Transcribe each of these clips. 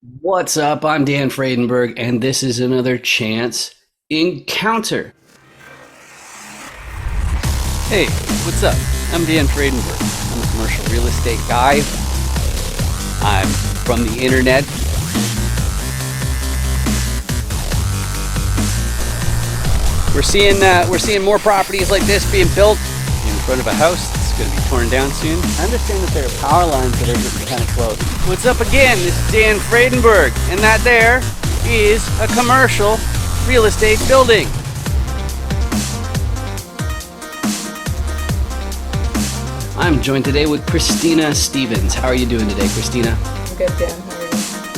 What's up? I'm Dan Fredenberg, and this is another Chance Encounter. Hey, what's up? I'm Dan Fredenberg. I'm a commercial real estate guy. I'm from the internet. We're seeing more properties like this being built in front of a house that's going to be torn down soon. I understand that there are power lines that are getting kind of close. What's up again? This is Dan Fredenberg, and that there is a commercial real estate building. I'm joined today with Christina Stevens. How are you doing today, Christina? I'm good, Dan. How are you?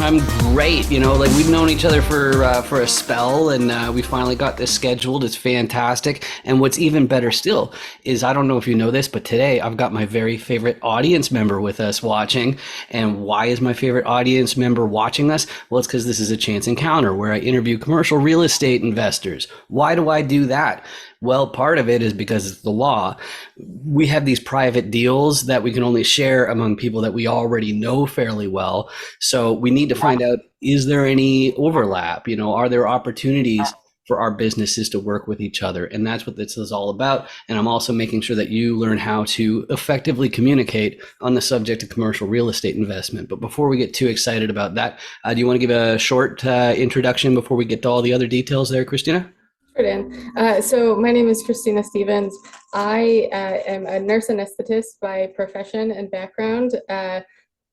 I'm great. Like we've known each other for a spell, and we finally got this scheduled. It's fantastic. And what's even better still is I don't know if you know this, but today I've got my very favorite audience member with us watching. And why is my favorite audience member watching us? Well, it's because this is a chance encounter where I interview commercial real estate investors. Why do I do that? Well, part of it is because it's the law. We have these private deals that we can only share among people that we already know fairly well. So we need to find out, is there any overlap? Are there opportunities for our businesses to work with each other? And that's what this is all about. And I'm also making sure that you learn how to effectively communicate on the subject of commercial real estate investment. But before we get too excited about that, do you want to give a short introduction before we get to all the other details there, Christina? Sure, Dan. So my name is Christina Stevens. I am a nurse anesthetist by profession and background.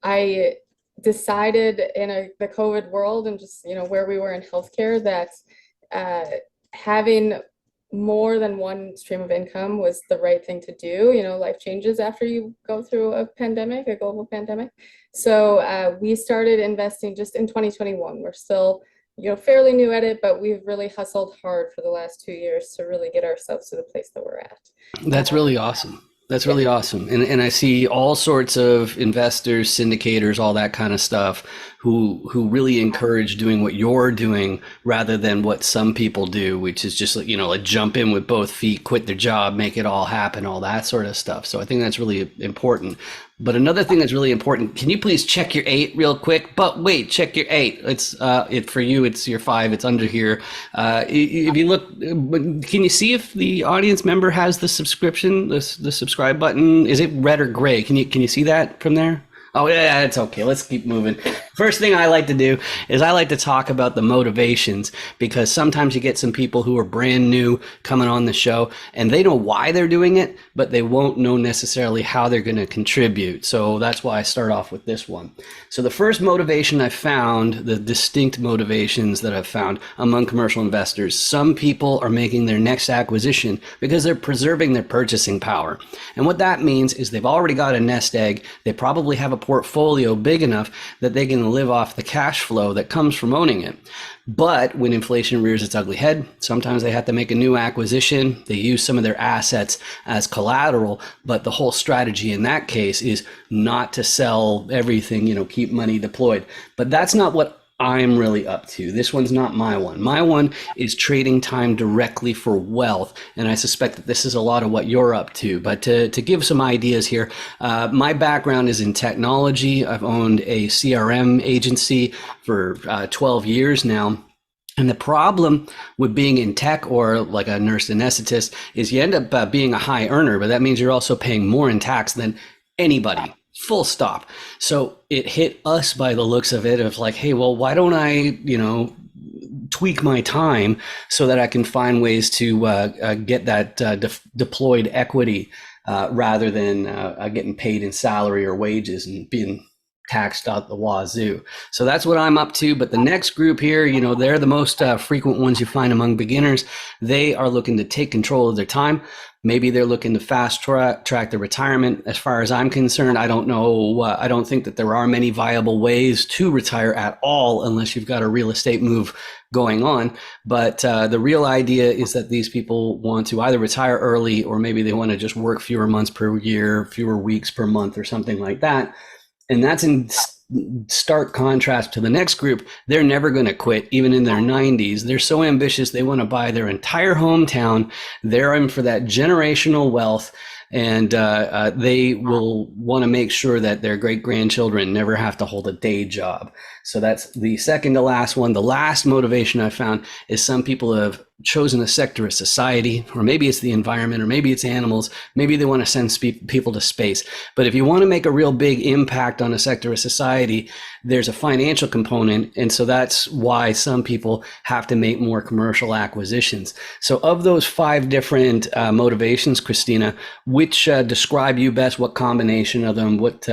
I decided in the COVID world and just where we were in healthcare that having more than one stream of income was the right thing to do. Life changes after you go through a pandemic, a global pandemic. So we started investing just in 2021. We're still fairly new at it, but we've really hustled hard for the last 2 years to really get ourselves to the place that we're at. That's really awesome. That's really awesome. And I see all sorts of investors, syndicators, all that kind of stuff who really encourage doing what you're doing rather than what some people do, which is just like jump in with both feet, quit their job, make it all happen, all that sort of stuff. So I think that's really important. But another thing that's really important, can you please check your 8 real quick? But wait, check your 8. It's for you, it's your 5, it's under here. If you look, can you see if the audience member has the subscription, the subscribe button? Is it red or gray? Can you see that from there? Oh, yeah, it's okay. Let's keep moving. First thing I like to do is I like to talk about the motivations, because sometimes you get some people who are brand new coming on the show and they know why they're doing it, but they won't know necessarily how they're going to contribute. So that's why I start off with this one. So the first motivation I found, the distinct motivations that I've found among commercial investors, some people are making their next acquisition because they're preserving their purchasing power. And what that means is they've already got a nest egg. They probably have a portfolio big enough that they can live off the cash flow that comes from owning it. But when inflation rears its ugly head, sometimes they have to make a new acquisition. They use some of their assets as collateral, but the whole strategy in that case is not to sell everything, keep money deployed. But that's not what I'm really up to. This one's not my one. My one is trading time directly for wealth. And I suspect that this is a lot of what you're up to. But to give some ideas here, my background is in technology. I've owned a CRM agency for 12 years now. And the problem with being in tech or like a nurse anesthetist is you end up being a high earner, but that means you're also paying more in tax than anybody. Full stop. So it hit us by the looks of it of like, hey, well, why don't I, tweak my time so that I can find ways to get that deployed equity rather than getting paid in salary or wages and being taxed out the wazoo. So that's what I'm up to. But the next group here, they're the most frequent ones you find among beginners. They are looking to take control of their time. Maybe they're looking to fast track their retirement. As far as I'm concerned, I don't know. I don't think that there are many viable ways to retire at all unless you've got a real estate move going on. But the real idea is that these people want to either retire early or maybe they want to just work fewer months per year, fewer weeks per month or something like that. And that's in stark contrast to the next group. They're never going to quit, even in their 90s. They're so ambitious, they want to buy their entire hometown. They're in for that generational wealth. and they will want to make sure that their great grandchildren never have to hold a day job. So that's the second to last one. The last motivation I found is some people have chosen a sector of society, or maybe it's the environment, or maybe it's animals. Maybe they want to send people to space. But if you want to make a real big impact on a sector of society, there's a financial component. And so that's why some people have to make more commercial acquisitions. So of those 5 different motivations, Christina, which describe you best? What combination of them? What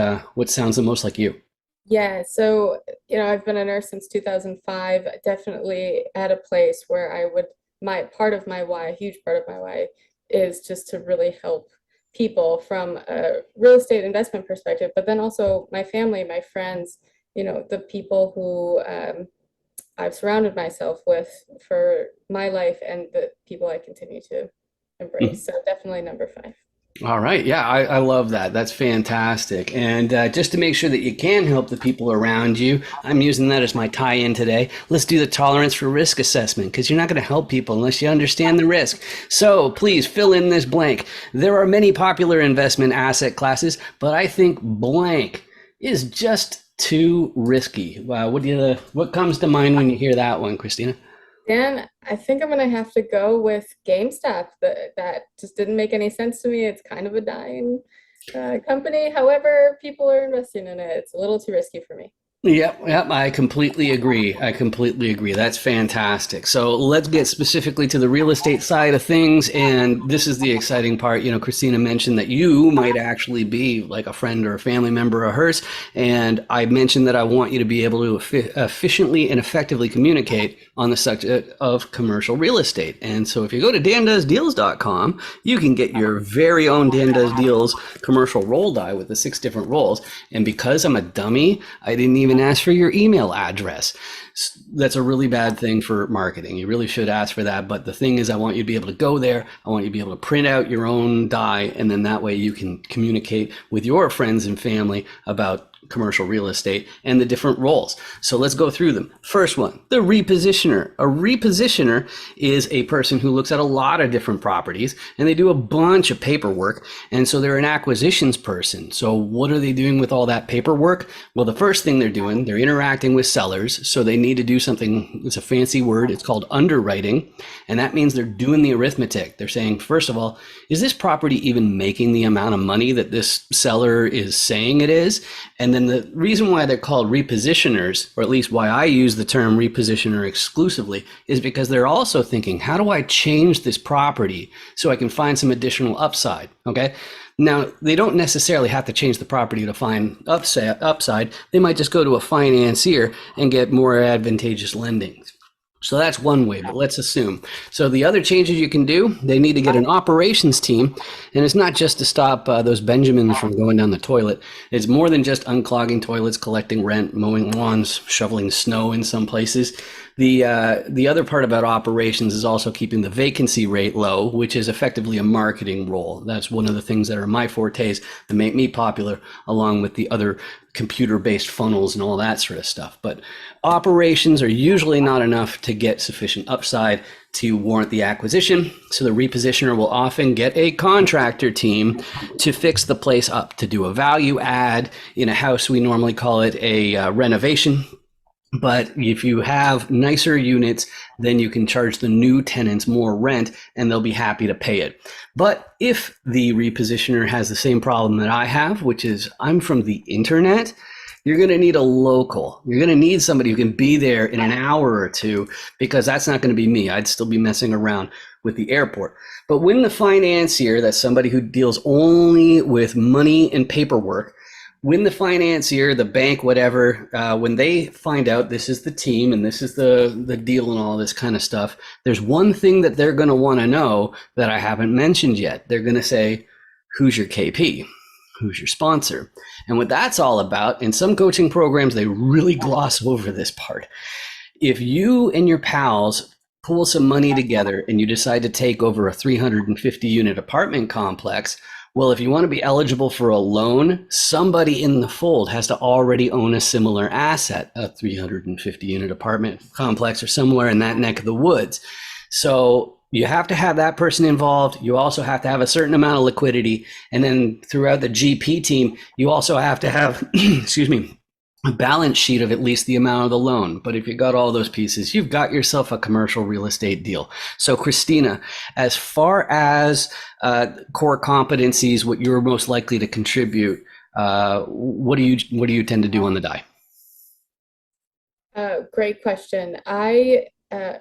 sounds the most like you? Yeah, so I've been a nurse since 2005, definitely at a place where my part of my why, a huge part of my why, is just to really help people from a real estate investment perspective, but then also my family, my friends, the people who I've surrounded myself with for my life and the people I continue to embrace. So definitely number 5. All right. Yeah, I love that. That's fantastic. And just to make sure that you can help the people around you, I'm using that as my tie-in today. Let's do the tolerance for risk assessment, because you're not going to help people unless you understand the risk. So please fill in this blank. There are many popular investment asset classes, but I think blank is just too risky. Wow. What comes to mind when you hear that one, Christina? Dan, I think I'm gonna have to go with GameStop. That just didn't make any sense to me. It's kind of a dying company. However, people are investing in it. It's a little too risky for me. Yep, I completely agree. That's fantastic. So let's get specifically to the real estate side of things. And this is the exciting part. Christina mentioned that you might actually be like a friend or a family member of hers. And I mentioned that I want you to be able to efficiently and effectively communicate on the subject of commercial real estate. And so if you go to dandoesdeals.com, you can get your very own Dan Does Deals commercial roll die with the 6 different rolls. And because I'm a dummy, I didn't even ask for your email address. That's a really bad thing for marketing. You really should ask for that. But the thing is, I want you to be able to go there. I want you to be able to print out your own die. And then that way you can communicate with your friends and family about commercial real estate and the different roles. So let's go through them. First one, the repositioner. A repositioner is a person who looks at a lot of different properties and they do a bunch of paperwork. And so they're an acquisitions person. So what are they doing with all that paperwork? Well, the first thing they're doing, they're interacting with sellers. So they need to do something, it's a fancy word, it's called underwriting. And that means they're doing the arithmetic. They're saying, first of all, is this property even making the amount of money that this seller is saying it is? And then the reason why they're called repositioners, or at least why I use the term repositioner exclusively, is because they're also thinking, how do I change this property so I can find some additional upside? Okay. Now, they don't necessarily have to change the property to find upside. They might just go to a financier and get more advantageous lending. So that's one way, but let's assume. So the other changes you can do, they need to get an operations team. And it's not just to stop those Benjamins from going down the toilet. It's more than just unclogging toilets, collecting rent, mowing lawns, shoveling snow in some places. The other part about operations is also keeping the vacancy rate low, which is effectively a marketing role. That's one of the things that are my fortes that make me popular, along with the other computer-based funnels and all that sort of stuff. But operations are usually not enough to get sufficient upside to warrant the acquisition. So the repositioner will often get a contractor team to fix the place up, to do a value add. In a house, we normally call it a renovation. But if you have nicer units, then you can charge the new tenants more rent and they'll be happy to pay it. But if the repositioner has the same problem that I have, which is I'm from the internet, you're going to need a local. You're going to need somebody who can be there in an hour or two, because that's not going to be me. I'd still be messing around with the airport. But when the financier, that's somebody who deals only with money and paperwork, when the financier, the bank, whatever, when they find out this is the team and this is the deal and all this kind of stuff, there's one thing that they're going to want to know that I haven't mentioned yet. They're going to say, who's your KP? Who's your sponsor? And what that's all about, in some coaching programs, they really gloss over this part. If you and your pals pool some money together and you decide to take over a 350 unit apartment complex, well, if you want to be eligible for a loan, somebody in the fold has to already own a similar asset, a 350 unit apartment complex or somewhere in that neck of the woods. So You have to have that person involved. You also have to have a certain amount of liquidity. And then throughout the GP team, you also have to have, excuse me, a balance sheet of at least the amount of the loan. But if you got all those pieces, you've got yourself a commercial real estate deal. So, Christina, as far as core competencies, what you're most likely to contribute, what do you tend to do on the die? Great question. I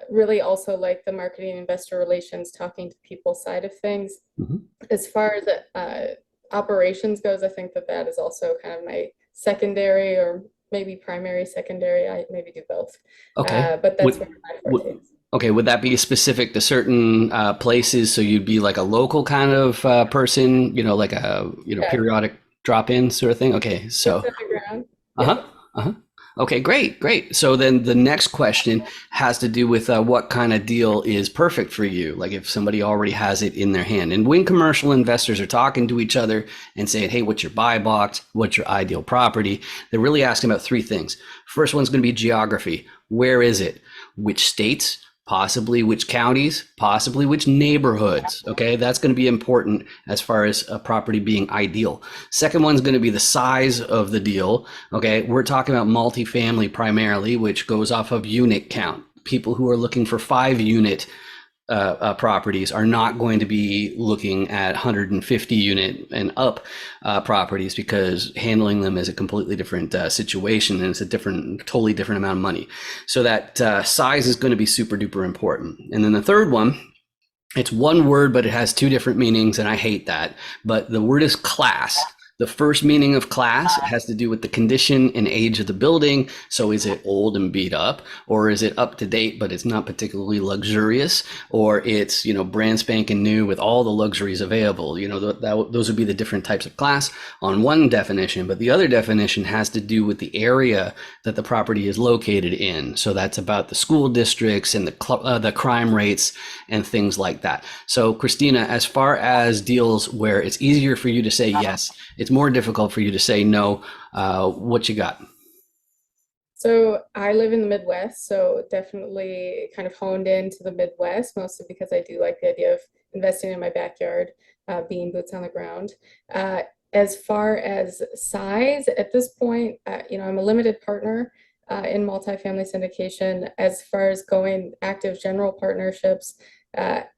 really also like the marketing investor relations, talking to people side of things. Mhm. As far as operations goes, I think that that is also kind of my secondary or maybe primary secondary. I maybe do both, Okay. but that's Would, where my forte would, is. okay. Would that be specific to certain places? So you'd be like a local kind of person, like a Yeah, periodic drop in sort of thing. Okay. boots So, on the ground. uh Yeah. huh. Uh huh. Okay. Great. Great. So then the next question has to do with what kind of deal is perfect for you. Like if somebody already has it in their hand. And when commercial investors are talking to each other and saying, "Hey, what's your buy box? What's your ideal property?" They're really asking about three things. First one's going to be geography. Where is it? Which states? Possibly which counties, possibly which neighborhoods. Okay, that's going to be important as far as a property being ideal. Second one's going to be the size of the deal. Okay, we're talking about multifamily primarily, which goes off of unit count. People who are looking for 5 unit properties are not going to be looking at 150 unit and up properties, because handling them is a completely different situation, and it's a totally different amount of money. So that size is going to be super duper important. And then the third one, it's one word, but it has two different meanings, and I hate that. But the word is class. The first meaning of class has to do with the condition and age of the building. So is it old and beat up, or is it up to date, but it's not particularly luxurious, or it's, brand spanking new with all the luxuries available? Those would be the different types of class on one definition. But the other definition has to do with the area that the property is located in. So that's about the school districts and the crime rates and things like that. So, Christina, as far as deals where it's easier for you to say yes, it's more difficult for you to say no, what you got? So I live in the Midwest, so definitely kind of honed into the Midwest, mostly because I do like the idea of investing in my backyard, being boots on the ground. Uh, as far as size, at this point, I'm a limited partner in multifamily syndication. As far as going active general partnerships,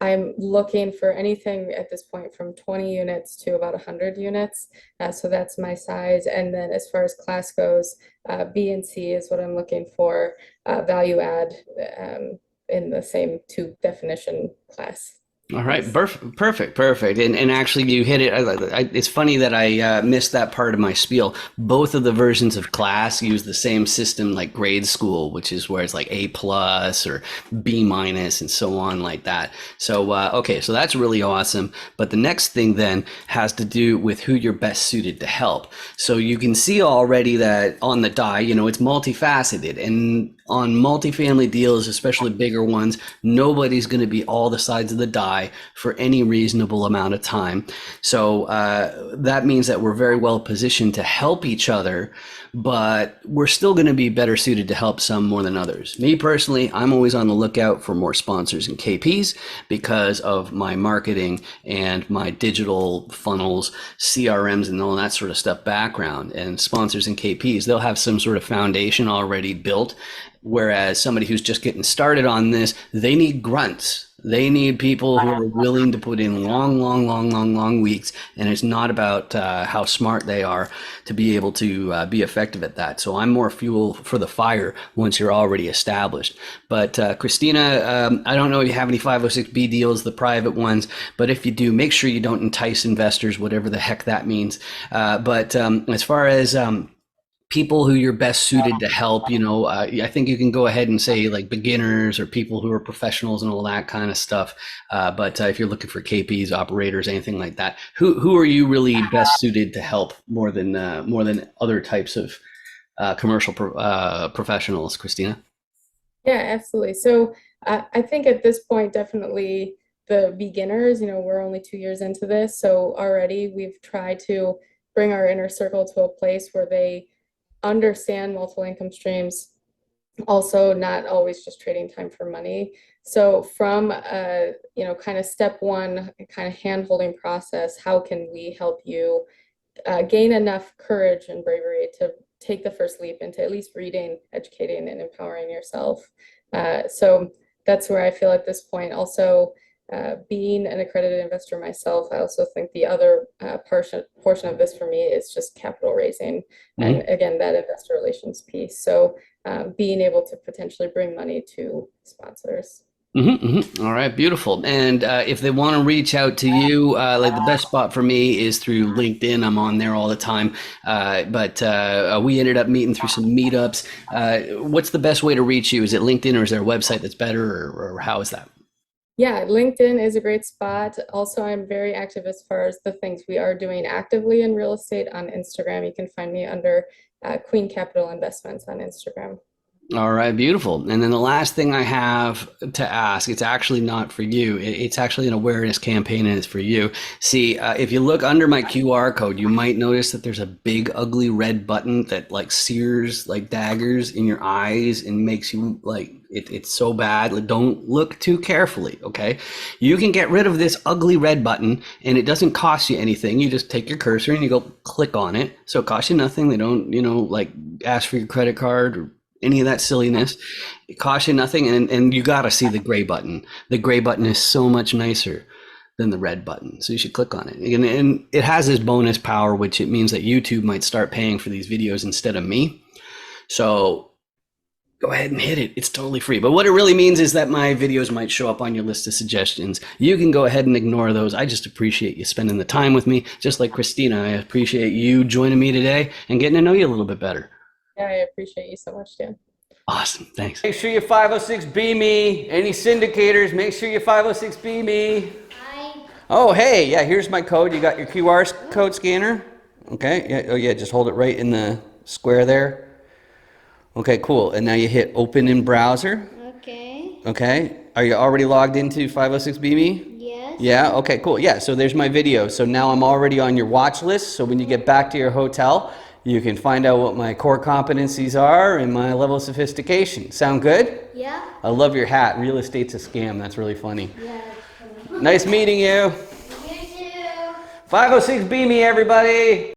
I'm looking for anything at this point from 20 units to about 100 units. So that's my size. And then as far as class goes, B and C is what I'm looking for, value add in the same two definition class. All right, Yes. perfect, perfect. And actually, you hit it. It's funny that I missed that part of my spiel. Both of the versions of class use the same system, like grade school, which is where it's like A plus or B minus and so on, like that. So, okay, so that's really awesome. But the next thing then has to do with who you're best suited to help. So you can see already that on the die, it's multifaceted. And on multifamily deals, especially bigger ones, nobody's going to be all the sides of the die for any reasonable amount of time. So that means that we're very well positioned to help each other, but we're still going to be better suited to help some more than others. Me personally, I'm always on the lookout for more sponsors and KPs because of my marketing and my digital funnels, CRMs, and all that sort of stuff background. And sponsors and KPs, they'll have some sort of foundation already built. Whereas somebody who's just getting started on this, they need grunts. They need people who are willing to put in long, long, long, long, long weeks. And it's not about how smart they are to be able to be effective at that. So I'm more fuel for the fire once you're already established. But Christina, I don't know if you have any 506B deals, the private ones, but if you do, make sure you don't entice investors, whatever the heck that means. But as far as people who you're best suited to help, I think you can go ahead and say like beginners or people who are professionals and all that kind of stuff. But if you're looking for KPs, operators, anything like that, who are you really best suited to help more than other types of professionals, Christina? Yeah, absolutely. So I think at this point, definitely the beginners, we're only 2 years into this. So already we've tried to bring our inner circle to a place where they understand multiple income streams, Also not always just trading time for money. So from kind of step one, kind of hand-holding process, how can we help you gain enough courage and bravery to take the first leap into at least reading, educating, and empowering yourself? So that's where I feel at this point. Also, being an accredited investor myself, I also think the other portion of this for me is just capital raising. And Mhm. again, that investor relations piece. So being able to potentially bring money to sponsors. All right, beautiful. And if they want to reach out to you, like the best spot for me is through LinkedIn. I'm on there all the time. But we ended up meeting through some meetups. What's the best way to reach you? Is it LinkedIn or is there a website that's better or how is that? Yeah, LinkedIn is a great spot. Also, I'm very active as far as the things we are doing actively in real estate on Instagram. You can find me under Queen Capital Investments on Instagram. All right, beautiful. And then the last thing I have to ask, it's actually not for you. It's actually an awareness campaign and it's for you. See, if you look under my QR code, you might notice that there's a big, ugly red button that like sears like daggers in your eyes and makes you like, it's so bad. Like, don't look too carefully, okay? You can get rid of this ugly red button and it doesn't cost you anything. You just take your cursor and you go click on it. So it costs you nothing. They don't, like ask for your credit card or any of that silliness. It costs you nothing, and you got to see the gray button. The gray button is so much nicer than the red button, so you should click on it. And it has this bonus power, which it means that YouTube might start paying for these videos instead of me. So go ahead and hit it. It's totally free. But what it really means is that my videos might show up on your list of suggestions. You can go ahead and ignore those. I just appreciate you spending the time with me, just like Christina. I appreciate you joining me today and getting to know you a little bit better. Yeah, I appreciate you so much, Dan. Awesome. Thanks. Make sure you 506B me. Any syndicators, make sure you 506B me. Hi. Oh, hey, yeah, here's my code. You got your QR code scanner? Okay. Yeah, oh, yeah, just hold it right in the square there. Okay, cool. And now you hit open in browser. Okay. Okay. Are you already logged into 506B me? Yes. Yeah, okay, cool. Yeah, so there's my video. So now I'm already on your watch list. So when you get back to your hotel, you can find out what my core competencies are and my level of sophistication. Sound good? Yeah. I love your hat. Real estate's a scam. That's really funny. Yeah. Nice meeting you. You too. 506B me, everybody.